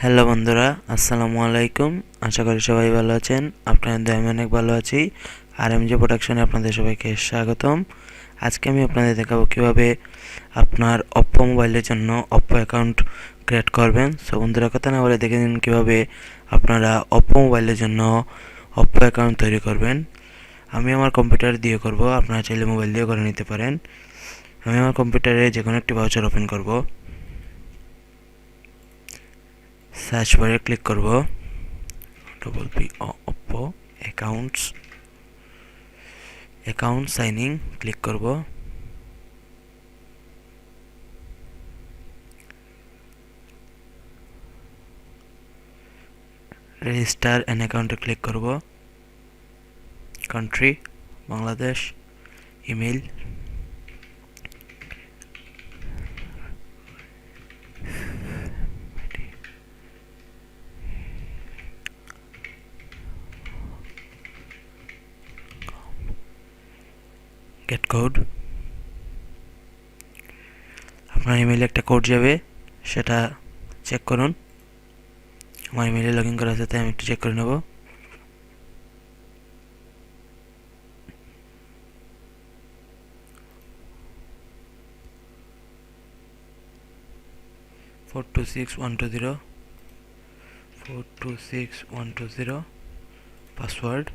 Hello বন্ধুরা, আসসালামু আলাইকুম। আশা করি সবাই ভালো আছেন। আপনাদের দয়ায় আমি অনেক ভালো আছি। RMJ প্রোডাকশনে আপনাদের সবাইকে স্বাগতম। আজকে আমি আপনাদের দেখাবো কিভাবে আপনার oppo মোবাইলের জন্য oppo অ্যাকাউন্ট ক্রিয়েট করবেন। সো বন্ধুরা, কথা না বলে দেখে নিন কিভাবে আপনারা oppo মোবাইলের জন্য oppo অ্যাকাউন্ট তৈরি করবেন। আমি আমার কম্পিউটার দিয়ে করব, আপনারা চাইলে মোবাইল দিয়ে করে নিতে পারেন। আমি আমার কম্পিউটারে যে কোনো একটি ব্রাউজার ওপেন করব, সার্চ বারে ক্লিক করব oppo account sign in click করব। রেজিস্টার অ্যান অ্যাকাউন্টে ক্লিক করব। Country Bangladesh, email, get code. আপনার ইমেইলে একটা কোড যাবে, সেটা চেক করুন। আমার ইমেইলে লগ ইন করা আছে, তাই আমি একটু চেক করে নেব। Four two six one two zero password.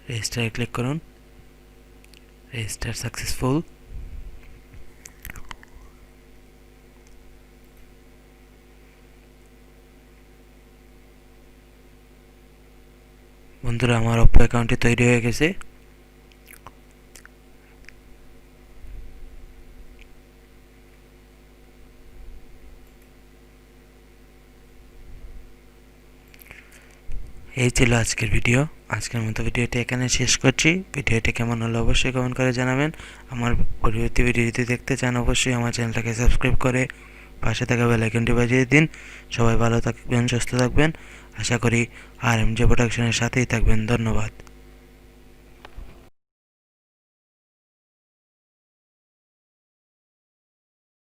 রেজিস্টারে ক্লিক করুন। Register successful. বন্ধুরা, আমার oppo অ্যাকাউন্টটি তৈরি হয়ে গেছে। এই ছিল আজকের ভিডিও। আজকের মতো ভিডিওটি এখানে শেষ করছি। ভিডিওটি কেমন হলো অবশ্যই কমেন্ট করে জানাবেন। আমার পরবর্তী ভিডিও যদি দেখতে চান অবশ্যই আমার চ্যানেলটাকে সাবস্ক্রাইব করে পাশে থাকা বেল আইকনটি বাজিয়ে দিন। সবাই ভালো থাকবেন, সুস্থ থাকবেন। আশা করি RMJ প্রোডাকশনের সাথেই থাকবেন। ধন্যবাদ।